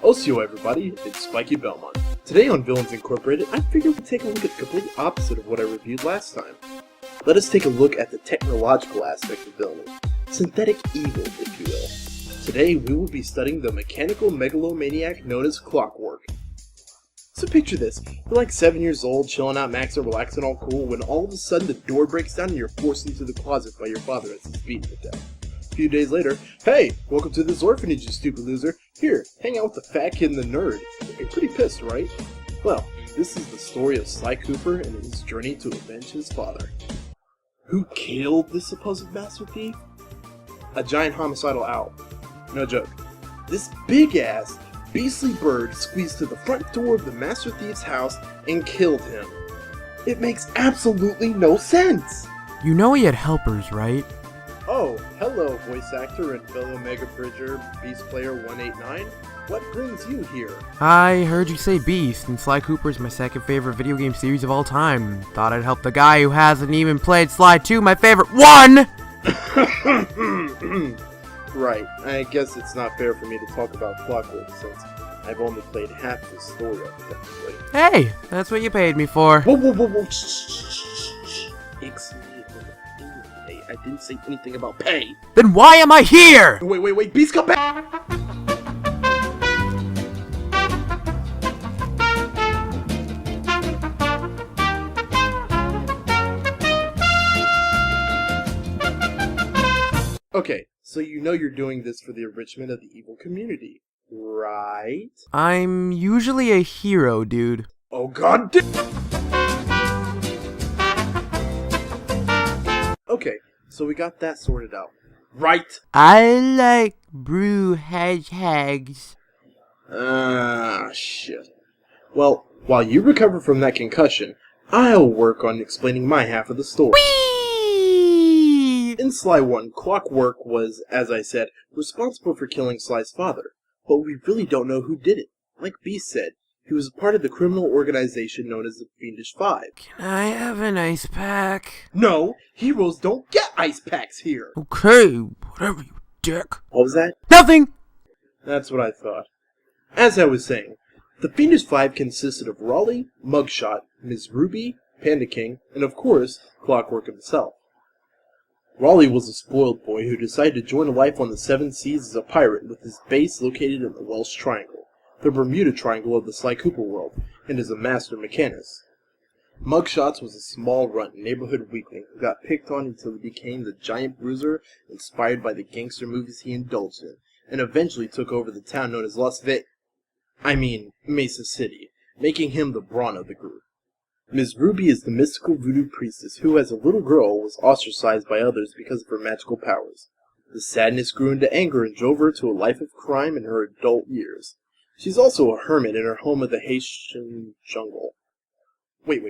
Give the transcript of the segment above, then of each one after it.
Also, everybody, it's Spikey Belmont. Today on Villains Incorporated, I figured we'd take a look at the complete opposite of what I reviewed last time. Let us take a look at the technological aspect of villainy, synthetic evil, if you will. Today, we will be studying the mechanical megalomaniac known as Clockwerk. So picture this, you're like 7 years old, chilling out, maxing, relaxing, all cool, when all of a sudden the door breaks down and you're forced into the closet by your father as he's beaten to death. A few days later, hey, welcome to this orphanage, you stupid loser. Here, hang out with the fat kid and the nerd. You're pretty pissed, right? Well, this is the story of Sly Cooper and his journey to avenge his father. Who killed the supposed master thief? A giant homicidal owl. No joke. This big-ass, beastly bird squeezed to the front door of the master thief's house and killed him. It makes absolutely no sense! You know he had helpers, right? Oh, hello, voice actor and fellow Mega Bridger, Beast Player 189. What brings you here? I heard you say Beast, and Sly Cooper's my second favorite video game series of all time. Thought I'd help the guy who hasn't even played Sly 2, my favorite one! Right, I guess it's not fair for me to talk about Clockwerk since I've only played half the story of it, technically. Hey, that's what you paid me for. Whoa, whoa, whoa, whoa, shh. I didn't say anything about pay. Then why am I here? Wait, Beast, come back! Okay, so you know you're doing this for the enrichment of the evil community, right? I'm usually a hero, dude. Oh god Okay, so we got that sorted out, right? I like brew hedgehogs. Shit. Well, while you recover from that concussion, I'll work on explaining my half of the story. Whee! In Sly 1, Clockwerk was, as I said, responsible for killing Sly's father, but we really don't know who did it. Like Beast said, he was a part of the criminal organization known as the Fiendish Five. Can I have an ice pack? No, heroes don't get ice packs here! Okay, whatever, you dick. What was that? Nothing! That's what I thought. As I was saying, the Fiendish Five consisted of Raleigh, Mugshot, Ms. Ruby, Panda King, and of course, Clockwerk himself. Raleigh was a spoiled boy who decided to join a life on the Seven Seas as a pirate with his base located in the Welsh Triangle, the Bermuda Triangle of the Sly Cooper world, and is a master mechanist. Mugshots was a small runt neighborhood weakling who got picked on until he became the giant bruiser inspired by the gangster movies he indulged in, and eventually took over the town known as Mesa City, making him the brawn of the group. Ms. Ruby is the mystical voodoo priestess who, as a little girl, was ostracized by others because of her magical powers. The sadness grew into anger and drove her to a life of crime in her adult years. She's also a hermit in her home of the Haitian jungle. Wait.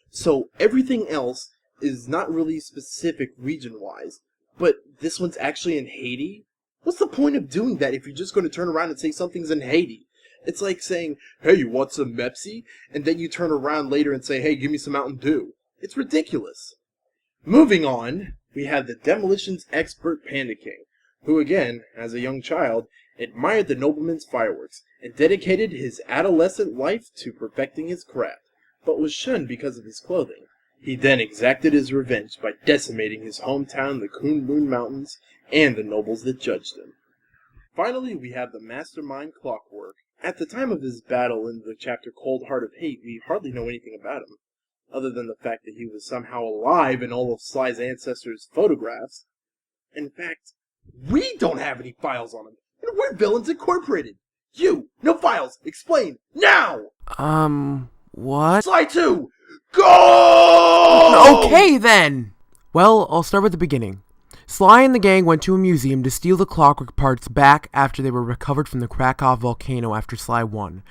So everything else is not really specific region-wise, but this one's actually in Haiti? What's the point of doing that if you're just going to turn around and say something's in Haiti? It's like saying, hey, you want some Pepsi? And then you turn around later and say, hey, give me some Mountain Dew. It's ridiculous. Moving on, we have the demolitions expert Panda King, who again, as a young child, admired the nobleman's fireworks and dedicated his adolescent life to perfecting his craft, but was shunned because of his clothing. He then exacted his revenge by decimating his hometown, the Kunlun Mountains, and the nobles that judged him. Finally, we have the mastermind Clockwerk. At the time of his battle in the chapter Cold Heart of Hate, we hardly know anything about him, other than the fact that he was somehow alive in all of Sly's ancestors' photographs. In fact, we don't have any files on him, and we're Villains Incorporated! You! No files! Explain! Now! What? Sly 2! Go! Okay, then! Well, I'll start with the beginning. Sly and the gang went to a museum to steal the Clockwerk parts back after they were recovered from the Krakow volcano after Sly 1.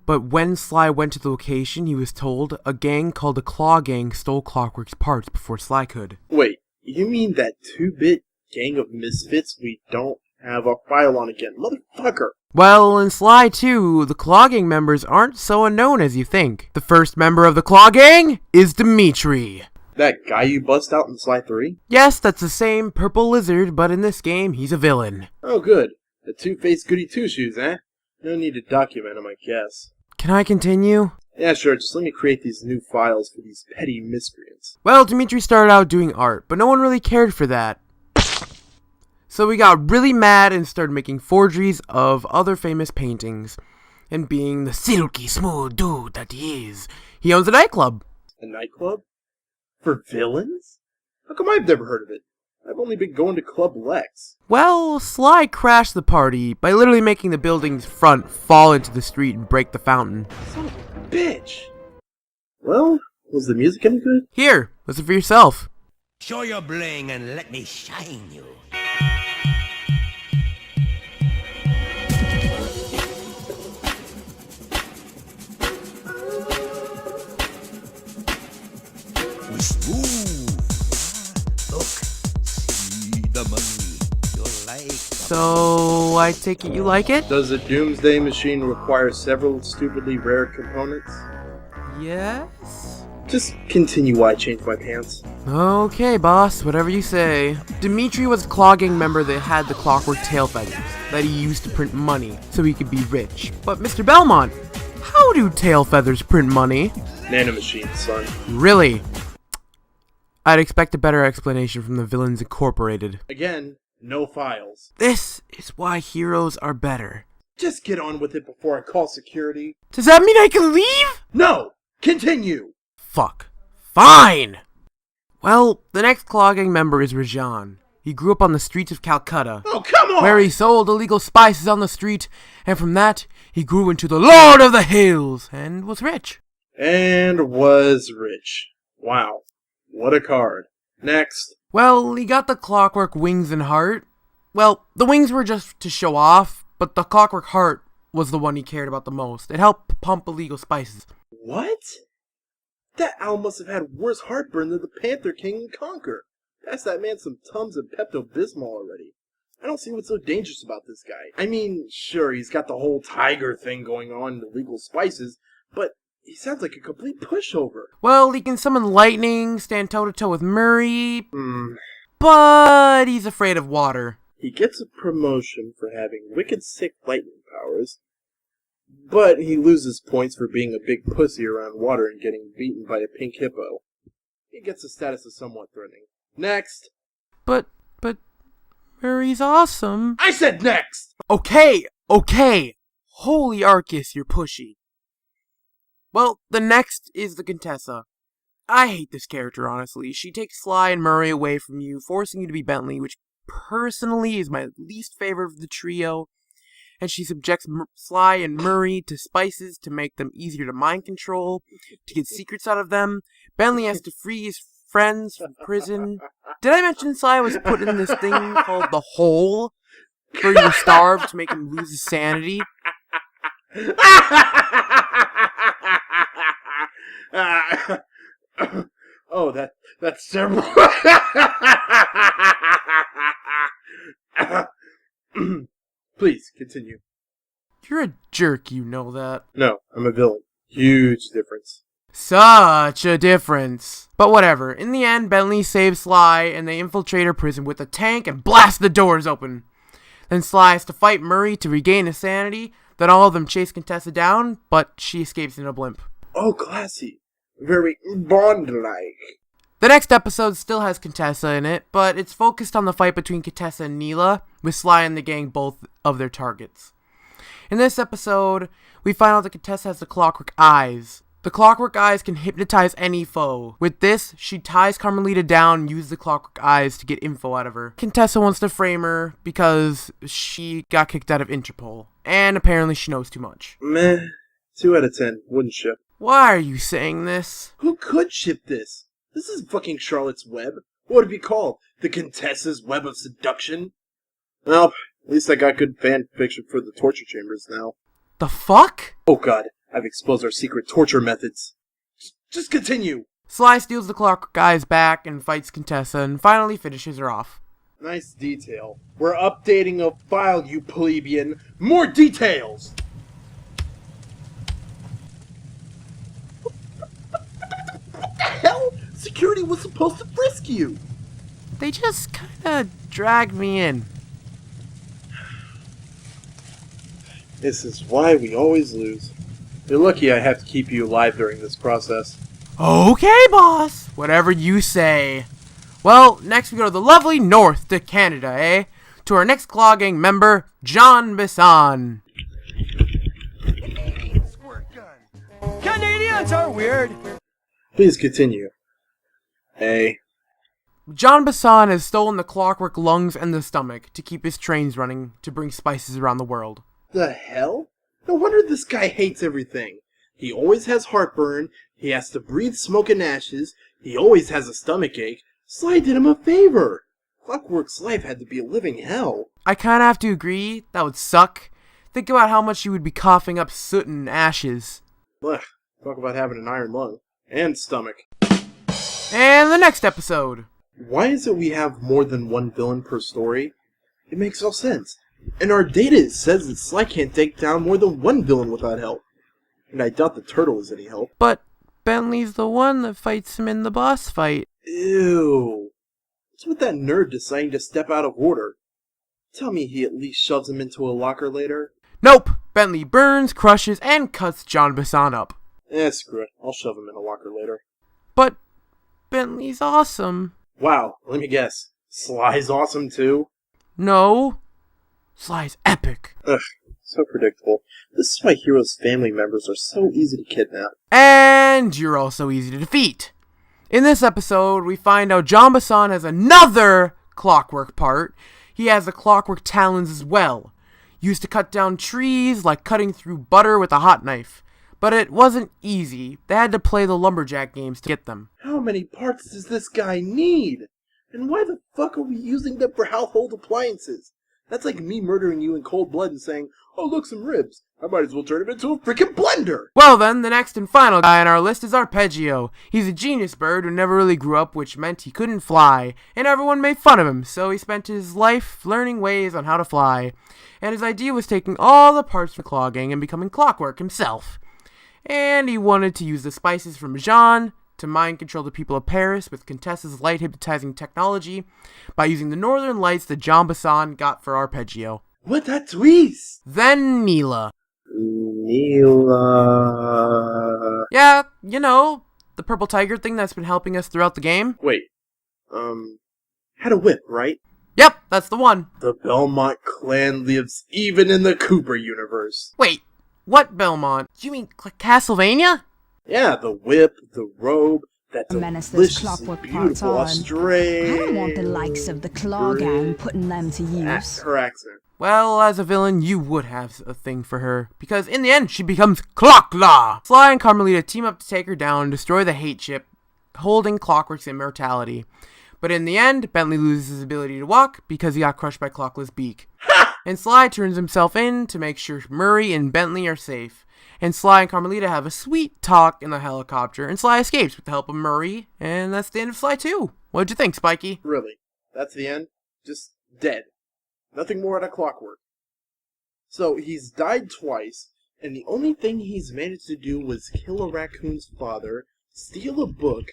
But when Sly went to the location, he was told a gang called the Claw Gang stole Clockwerk's parts before Sly could. Wait, you mean that 2-bit gang of misfits we don't have a file on again? Motherfucker! Well, in Sly 2, the Claw Gang members aren't so unknown as you think. The first member of the Claw Gang is Dimitri. That guy you bust out in Sly 3? Yes, that's the same purple lizard, but in this game, he's a villain. Oh good. The two-faced goody two-shoes, eh? No need to document them, I guess. Can I continue? Yeah, sure, just let me create these new files for these petty miscreants. Well, Dmitri started out doing art, but no one really cared for that. So he got really mad and started making forgeries of other famous paintings. And being the silky smooth dude that he is, he owns a nightclub. A nightclub? For villains? How come I've never heard of it? I've only been going to Club Lex. Well, Sly crashed the party by literally making the building's front fall into the street and break the fountain. Son of a bitch! Well, was the music any good? Here, listen for yourself. Show your bling and let me shine you. Smooth. Look, see the money. You'll like. So, I take it you like it? Does a doomsday machine require several stupidly rare components? Yes? Just continue while I change my pants. Okay, boss, whatever you say. Dmitri was a Claw Gang member that had the Clockwerk tail feathers that he used to print money so he could be rich. But Mr. Belmont, how do tail feathers print money? Nanomachines, son. Really? I'd expect a better explanation from the Villains Incorporated. Again, no files. This is why heroes are better. Just get on with it before I call security. Does that mean I can leave? No! Continue! Fuck. Fine! Well, the next Claw Gang member is Rajan. He grew up on the streets of Calcutta, Oh, come on! where he sold illegal spices on the street, and from that, he grew into the Lord of the Hills, and was rich. And was rich. Wow. What a card. Next. Well, he got the Clockwerk wings and heart. Well, the wings were just to show off, but the Clockwerk heart was the one he cared about the most. It helped pump illegal spices. What? That owl must have had worse heartburn than the Panther King and Conquer. Pass that man some Tums and Pepto-Bismol already. I don't see what's so dangerous about this guy. I mean, sure, he's got the whole tiger thing going on in illegal spices, but he sounds like a complete pushover. Well, he can summon lightning, stand toe-to-toe with Murray, but he's afraid of water. He gets a promotion for having wicked sick lightning powers, but he loses points for being a big pussy around water and getting beaten by a pink hippo. He gets the status of somewhat threatening. Next! But Murray's awesome. I said next! Okay. Holy Arcus, you're pushy. Well, the next is the Contessa. I hate this character, honestly. She takes Sly and Murray away from you, forcing you to be Bentley, which personally is my least favorite of the trio. And she subjects Sly and Murray to spices to make them easier to mind control, to get secrets out of them. Bentley has to free his friends from prison. Did I mention Sly was put in this thing called the Hole, where he was starved to make him lose his sanity? Oh, that's terrible. Please, continue. You're a jerk, you know that. No, I'm a villain. Huge difference. Such a difference. But whatever. In the end, Bentley saves Sly, and they infiltrate her prison with a tank and blast the doors open. Then Sly has to fight Murray to regain his sanity. Then all of them chase Contessa down, but she escapes in a blimp. Oh, classy. Very Bond-like. The next episode still has Contessa in it, but it's focused on the fight between Contessa and Neela, with Sly and the gang both of their targets. In this episode, we find out that Contessa has the Clockwerk eyes. The Clockwerk eyes can hypnotize any foe. With this, she ties Carmelita down and uses the Clockwerk eyes to get info out of her. Contessa wants to frame her because she got kicked out of Interpol, and apparently she knows too much. Meh. 2 out of 10. Wouldn't ship. Why are you saying this? Who could ship this? This is fucking Charlotte's Web. What would it be called? The Contessa's Web of Seduction? Well, at least I got good fan fiction for the torture chambers now. The fuck? Oh god, I've exposed our secret torture methods. Just continue. Sly steals the Clockwerk eyes back and fights Contessa and finally finishes her off. Nice detail. We're updating a file, you plebeian. More details! What the hell? Security was supposed to frisk you. They just kinda dragged me in. This is why we always lose. You're lucky I have to keep you alive during this process. Okay, boss. Whatever you say. Well, next we go to the lovely north to Canada, eh? To our next Claw Gang member, John Bisson. Canadians are weird. Please continue. A. John Bisson has stolen the Clockwerk lungs and the stomach to keep his trains running to bring spices around the world. The hell? No wonder this guy hates everything. He always has heartburn, he has to breathe smoke and ashes, he always has a stomach ache. Sly did him a favor. Clockwerk's life had to be a living hell. I kinda have to agree, that would suck. Think about how much you would be coughing up soot and ashes. Ugh, talk about having an iron lung. And stomach. And the next episode. Why is it we have more than one villain per story? It makes no sense. In our data it says that Sly can't take down more than one villain without help. And I doubt the turtle is any help. But Bentley's the one that fights him in the boss fight. Ew. What's with that nerd deciding to step out of order? Tell me he at least shoves him into a locker later. Nope! Bentley burns, crushes, and cuts John Bisson up. Screw it. I'll shove him in a locker later. But Bentley's awesome. Wow, let me guess. Sly's awesome too? No. Sly's epic. Ugh, so predictable. This is why heroes' family members are so easy to kidnap. And you're also easy to defeat. In this episode, we find out John Bisson has another Clockwerk part. He has the Clockwerk talons as well. Used to cut down trees like cutting through butter with a hot knife. But it wasn't easy. They had to play the lumberjack games to get them. How many parts does this guy need? And why the fuck are we using them for household appliances? That's like me murdering you in cold blood and saying, oh look, some ribs. I might as well turn him into a freaking blender! Well then, the next and final guy on our list is Arpeggio. He's a genius bird who never really grew up, which meant he couldn't fly. And everyone made fun of him, so he spent his life learning ways on how to fly. And his idea was taking all the parts from Claw Gang and becoming Clockwerk himself. And he wanted to use the spices from Jean to mind control the people of Paris with Contessa's light hypnotizing technology by using the northern lights that John Bisson got for Arpeggio. What a twist! Then Neela. Neela... Yeah, you know, the purple tiger thing that's been helping us throughout the game. Wait, had a whip, right? Yep, that's the one. The Belmont clan lives even in the Cooper universe. Wait, what Belmont? You mean Castlevania? Yeah, the whip, the robe, that Menace those deliciously Clockwerk beautiful parts on. Australian... I don't want the likes of the Claw Gang putting them to use. Her accent. Well, as a villain, you would have a thing for her, because in the end, she becomes Clocklaw! Sly and Carmelita team up to take her down and destroy the hate ship, holding Clockwerk's immortality. But in the end, Bentley loses his ability to walk because he got crushed by Clocklaw's beak. And Sly turns himself in to make sure Murray and Bentley are safe. And Sly and Carmelita have a sweet talk in the helicopter, and Sly escapes with the help of Murray, and that's the end of Sly 2. What'd you think, Spikey? Really? That's the end? Just dead. Nothing more out of Clockwerk. So, he's died twice, and the only thing he's managed to do was kill a raccoon's father, steal a book,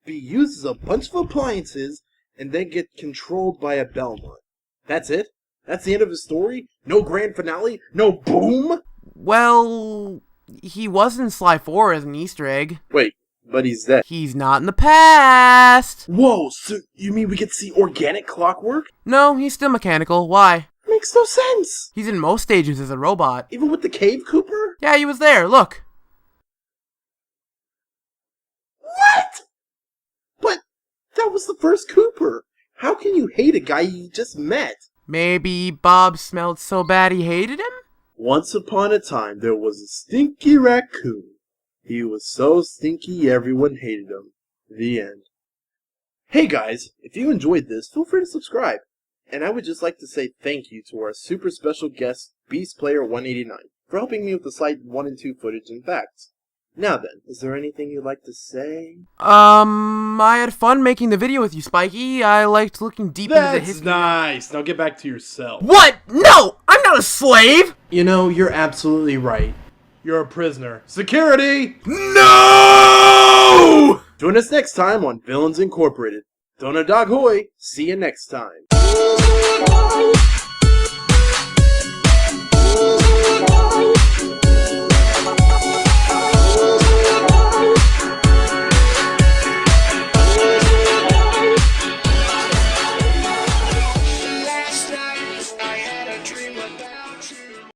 be used as a bunch of appliances, and then get controlled by a Belmont. That's it? That's the end of his story? No grand finale? No boom? Well, he was in Sly 4 as an Easter egg. Wait, but he's dead. He's not in the past! Whoa, so you mean we get to see organic Clockwerk? No, he's still mechanical. Why? Makes no sense! He's in most stages as a robot. Even with the cave Cooper? Yeah, he was there, look. What? But that was the first Cooper. How can you hate a guy you just met? Maybe Bob smelled so bad he hated him? Once upon a time, there was a stinky raccoon. He was so stinky everyone hated him. The end. Hey guys, if you enjoyed this, feel free to subscribe. And I would just like to say thank you to our super special guest, Beast Player 189, for helping me with the Sly 1 and 2 footage and facts. Now then, is there anything you'd like to say? I had fun making the video with you, Spikey. I liked looking deep into the history. Nice. Now get back to yourself. What? No! I'm not a slave! You know, you're absolutely right. You're a prisoner. Security! No! Join us next time on Villains Incorporated. Donut Dog Hoy. See you next time.